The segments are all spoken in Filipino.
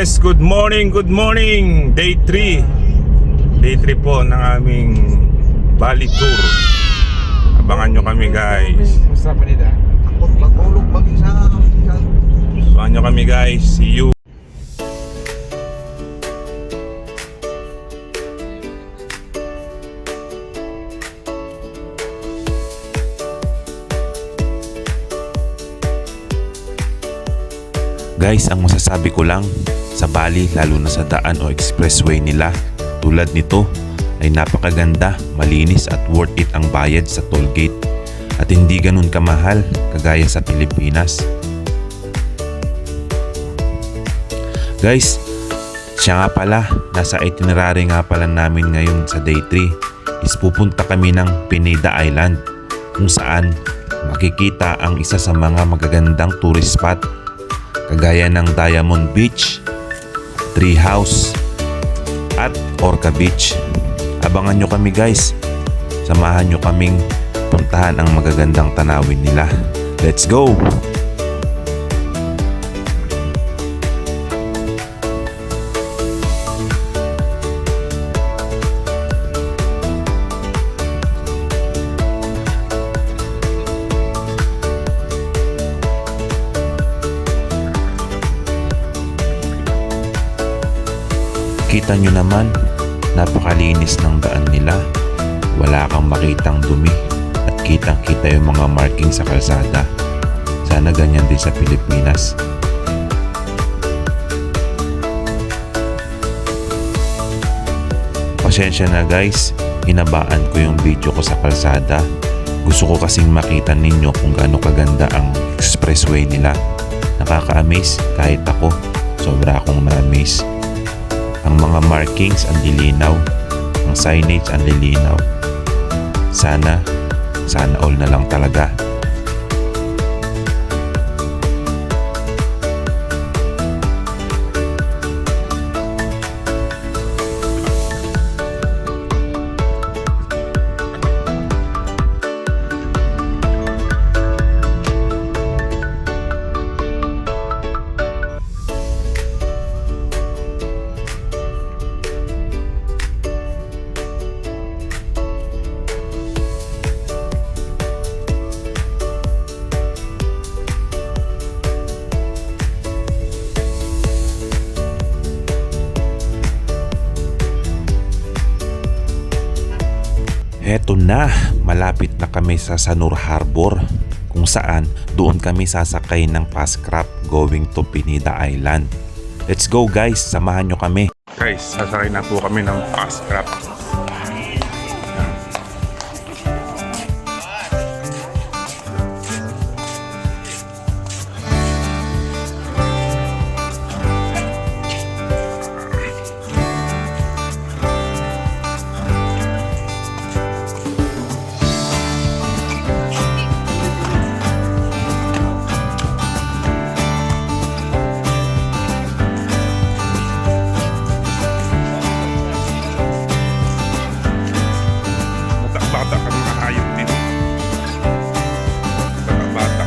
Yes, good morning, good morning. Day 3. Day 3 po ng aming Bali Tour. Abangan nyo kami, guys. Musta pa nila? Pagulog mag-isa. Abangan nyo kami, guys. See you. Guys, ang masasabi ko lang, sa Bali, lalo na sa daan o expressway nila, tulad nito, ay napakaganda, malinis at worth it ang bayad sa toll gate. At hindi ganun kamahal, kagaya sa Pilipinas. Guys, siya nga pala, nasa itinerary nga pala namin ngayon sa day 3 is pupunta kami ng Pineda Island, kung saan makikita ang isa sa mga magagandang tourist spot kagaya ng Diamond Beach, Tree House at Orca Beach. Abangan nyo kami, guys. Samahan nyo kaming puntahan ang magagandang tanawin nila. Let's go! Kita nyo naman, napakalinis ng daan nila. Wala kang makitang dumi at kitang kita yung mga marking sa kalsada. Sana ganyan din sa Pilipinas. Pasensya na, guys, hinabaan ko yung video ko sa kalsada. Gusto ko kasing makita ninyo kung gaano kaganda ang expressway nila. Nakaka-amaze kahit ako. Sobra akong na-amaze. Ang mga markings ang lilinaw, ang signage ang lilinaw. Sana all na lang talaga. Heto na, malapit na kami sa Sanur Harbor, kung saan doon kami sasakay ng Fastcraft going to Pineda Island. Let's go, guys, samahan nyo kami. Guys, sasakay na po kami ng Fastcraft. Bata kami na hayop din. Bata.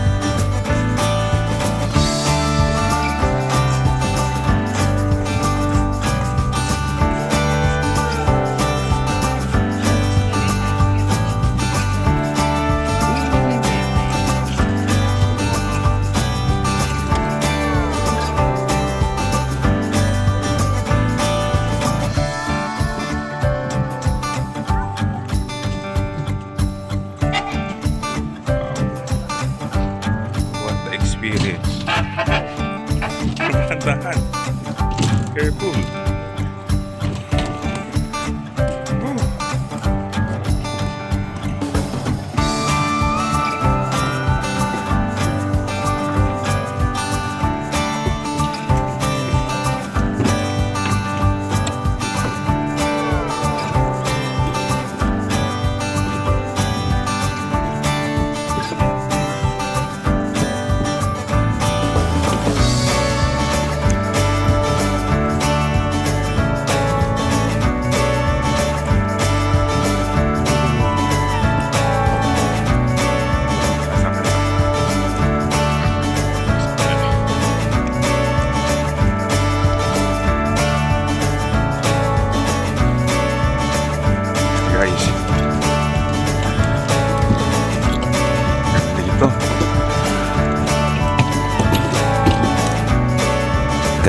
Experience. Dahan. Careful.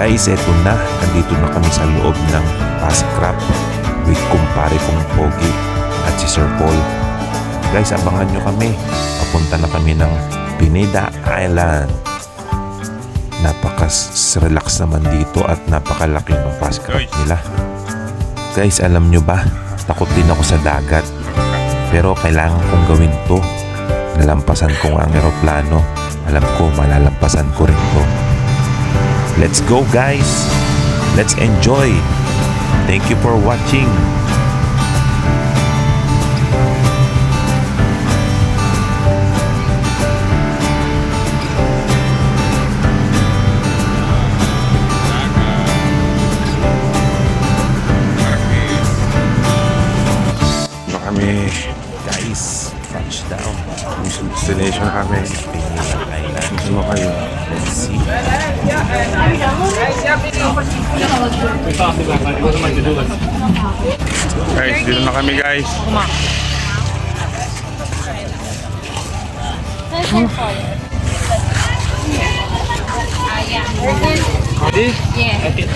Guys, eto na. Nandito na kami sa loob ng Pascrap with kumpare kong Pogi at si Sir Paul. Guys, abangan nyo kami. Papunta na kami ng Pineda Island. Napaka-relax naman dito at napakalaki ng Pascrap nila. Guys, alam nyo ba? Takot din ako sa dagat. Pero kailangan kong gawin to. Nalampasan ko ang eroplano. Alam ko, malalampasan ko rin to. Let's go guys! Let's enjoy! Thank you for watching! Kami Guys, touchdown! destination kami. Pineda Island. Gusto mo kayo? Let's see. Guys, dito na kami guys.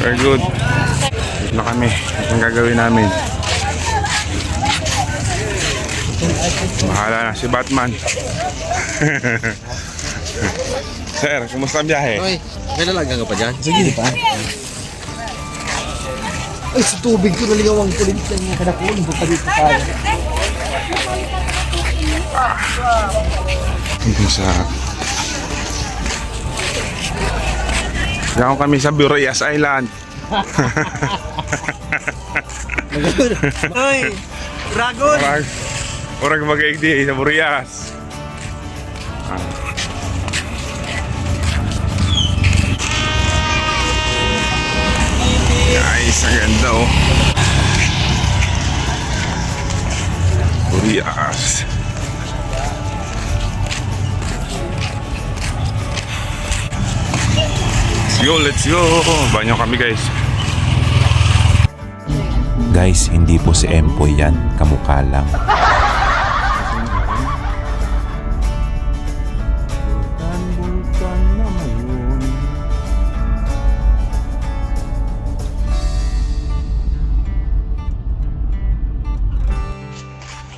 Very good. Dito na kami. Ang gagawin namin. Bahala na si Batman. Sir, kumusta ang biyahe? Ay, kailan ka pa dyan? Sige, pa. Ay, sa tubig ko naligaw ang kulit ng kanakon. Bukta dito tayo. Dito sa... Diyan kami sa Burias Island. Ay, dragon! Orang mag-aigdi sa Burias. Guys, ang ganda oh. Burias. Let's go! Banyo kami guys. Guys, hindi po si Empoy yan. Kamukha lang.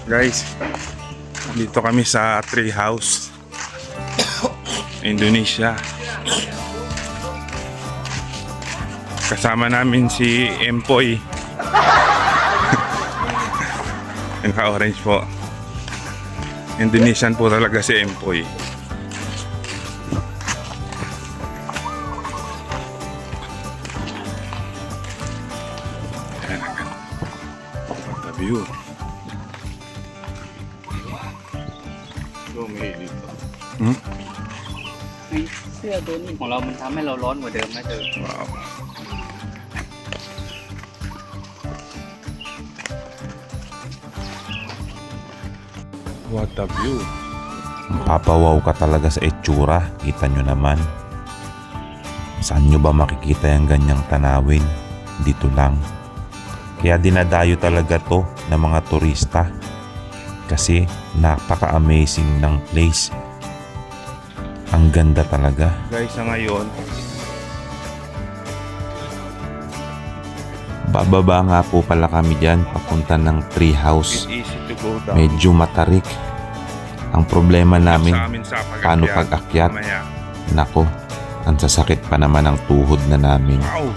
Guys, dito kami sa tree house Indonesia. Kasama namin si Empoy. Naka-orange po. Indonesian po talaga si Empoy. Ayan, what a view.เสื้อตัวนี้ของเรามันทำให้เราร้อนกว่าเดิมนะเธอ Wow. What a view. Papawaw ka talaga sa itsura. Kita nyo naman. Saan nyo ba makikita yung ganyang tanawin? Dito lang. Kaya dinadayo talaga to ng mga turista. Kasi napaka-amazing ng place. Ang ganda talaga. Guys, sa ngayon, Bababa nga po pala kami dyan papunta ng tree house. it's easy to go down. Medyo matarik. Ang problema namin, Sa amin sa pag-akyat. paano pag-akyat? Mamaya. Nako, ang sasakit pa naman ang tuhod na namin. Wow!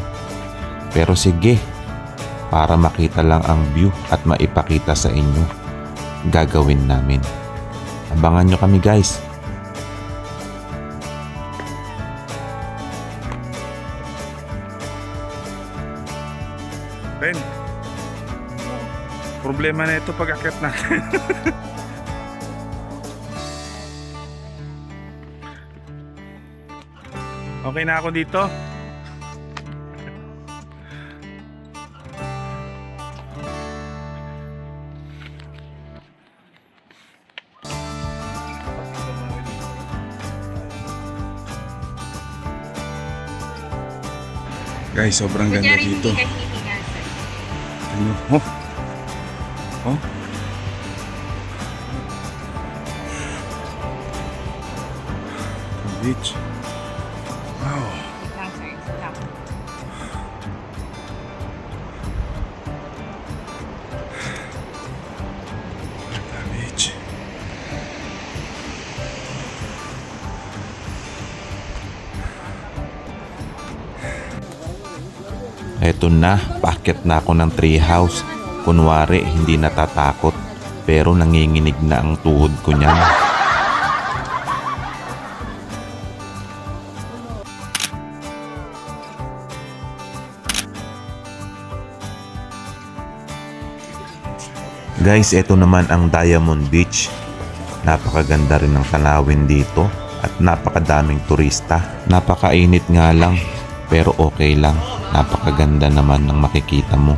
Pero sige, para makita lang ang view at maipakita sa inyo, gagawin namin. Abangan nyo kami guys. Ben, problema na ito pag-akyat natin. Okay na ako dito. Guys, sobrang ganda dito. Ano? Oh. Oh. Beach. Wow. Eto na, paakyat na ako ng treehouse. Kunwari, hindi natatakot. Pero nanginginig na ang tuhod ko niyan. Guys, eto naman ang Diamond Beach. Napakaganda rin ng tanawin dito at napakadaming turista. Napakainit nga lang pero okay lang. Napakaganda naman ng makikita mo.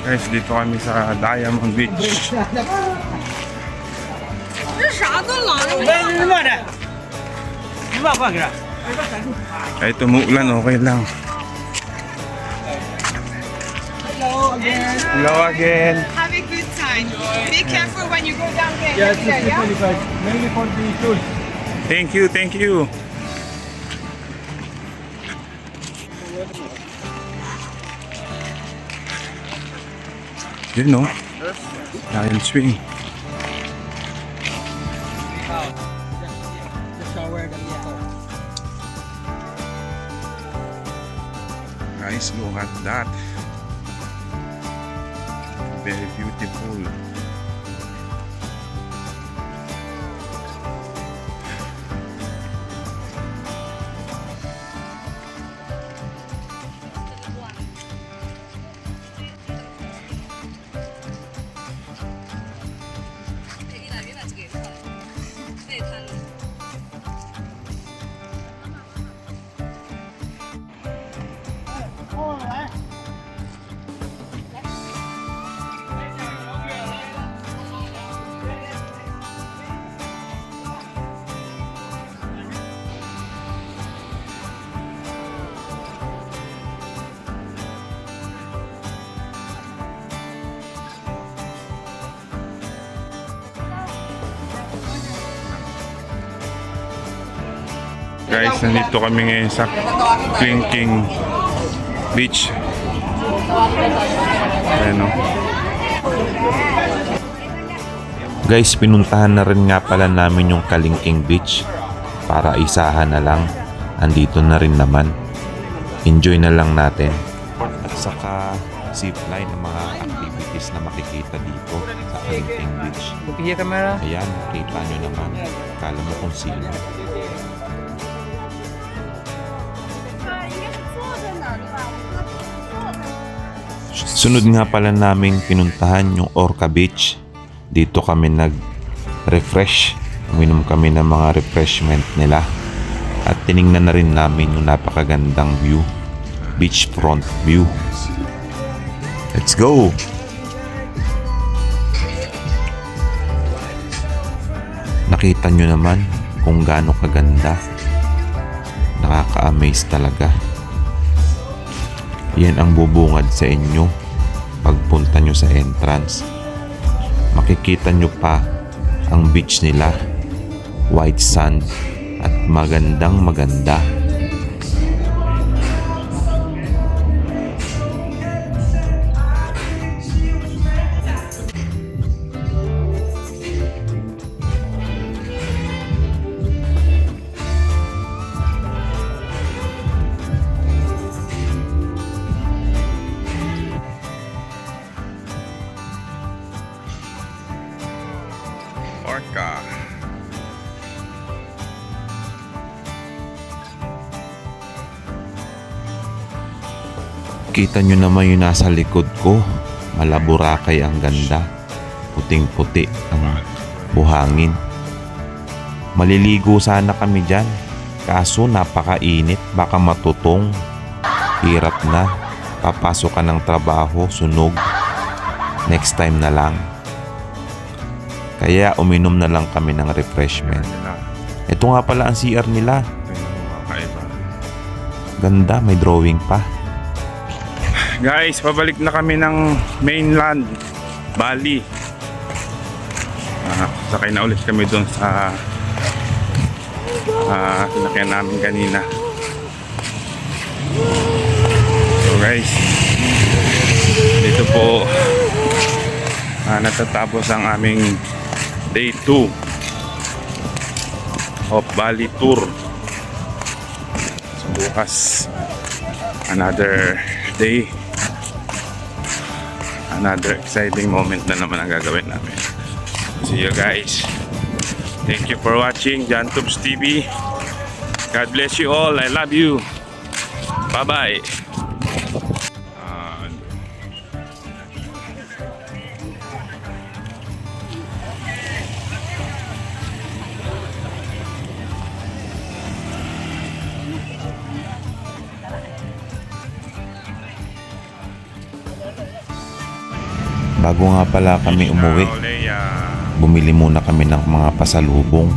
Guys, dito kami sa Diamond Beach. Kahit umuulan, okay lang. Hello again. Have a good time. Be careful when you go down there. Yeah, Yeah? mainly for the tools. Thank you, thank you. Yun no? Lion swing. The shower dan dito. Guys, look at that. Very beautiful. Guys, nandito kami ngayon sa Clinking Beach. Ayan o. Guys, pinuntahan na rin nga pala namin yung Kalingking Beach. Para isahan na lang. Andito na rin naman. Enjoy na lang natin. At saka zipline ang mga activities na makikita dito sa Kalingking Beach. Piya kamera. Ayan, kita nyo naman. Kala mo kung sino. Sunod nga pala naming pinuntahan yung Orca Beach. Dito kami nag-refresh. Uminom kami ng mga refreshment nila. At tiningnan na rin namin yung napakagandang view. Beachfront view. Let's go! Nakita nyo naman kung gaano kaganda. Nakaka-amaze talaga. Yan ang bubungad sa inyo pagpunta nyo sa entrance. Makikita nyo pa ang beach nila, white sand at magandang maganda. Orca. Kita nyo naman yung nasa likod ko. Malaburakay ang ganda. Puting-puti ang buhangin. Maliligo sana kami dyan. Kaso napakainit. Baka matutong. Hirap na. Papasok ka ng trabaho. Sunog. Next time na lang. Kaya uminom na lang kami ng refreshment. Ito nga pala ang CR nila. Ganda, may drawing pa. Guys, pabalik na kami ng mainland Bali. Sakay na ulit kami doon sa sinakyan namin kanina. So guys, dito po natatapos ang aming day 2 of Bali Tour. So bukas, another day, another exciting moment na naman ang gagawin namin. See you guys. Thank you for watching John Tubes TV. God bless you all. I love you. Bye-bye. Bago nga pala kami umuwi, bumili muna kami ng mga pasalubong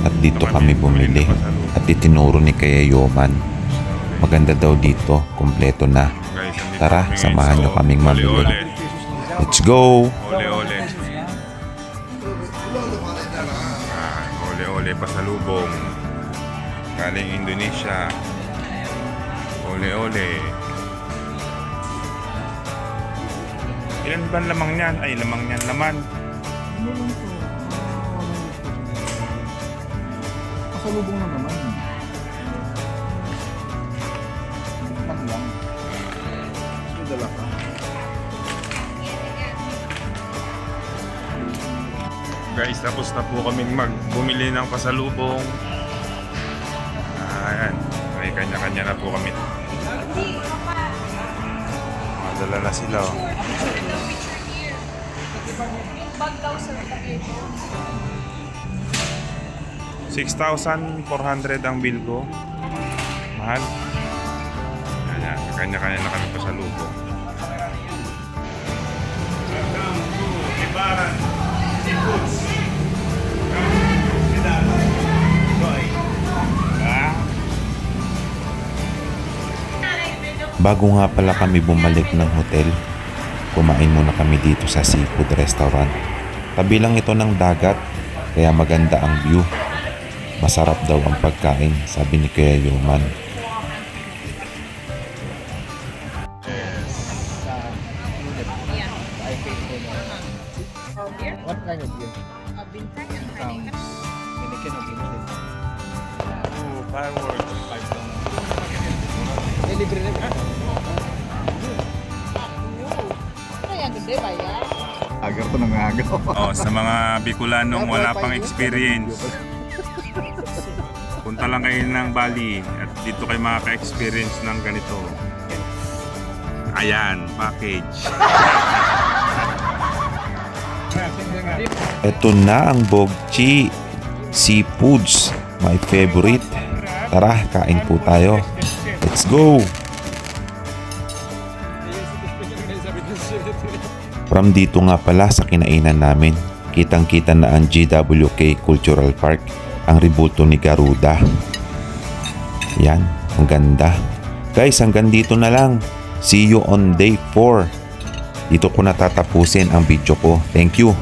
at dito kami bumili at itinuro ni Kuya Yoman. Maganda daw dito, kumpleto na. Tara, samahan nyo kaming mamili. Let's go! Ole-ole. Ole-ole pasalubong. Galing Indonesia. Ole-ole. Ilan ba lamang niyan? Ay, lamang niyan laman. Pasalubong na naman. Pan lang. May dala ka. Guys, tapos na po kaming bumili ng pasalubong. Ayan. May kanya-kanya na po kami. Madala na sila. Oh. 6,400 ang bill ko. Mahal. Ayan, kanya-kanya na kami pasalubong. Welcome to Ibaran Seafoods. Bago nga pala kami bumalik ng hotel, kumain muna kami dito sa seafood restaurant. Tabi lang ito ng dagat, kaya maganda ang view. Masarap daw ang pagkain, sabi ni Kuya Yoman. What kind of beer? Bintang and Heineken. Heineken o Gimlet? Oh, fireworks. May libre rin. Ay, ang ganda ba yan? Agar to ng agaw. Oh, sa mga Bicolanong wala pang experience, punta lang kayo ng Bali at dito kayo makaka-experience ng ganito. Ayan, package. Ito na ang Bogchi Seafoods, my favorite. Tara, kain po tayo. Let's go! From dito nga pala sa kinainan namin, kitang-kita na ang GWK Cultural Park, ang rebulto ni Garuda. Yan, ang ganda. Guys, hanggang dito na lang. See you on day 4. Dito ko natatapusin ang video ko. Thank you.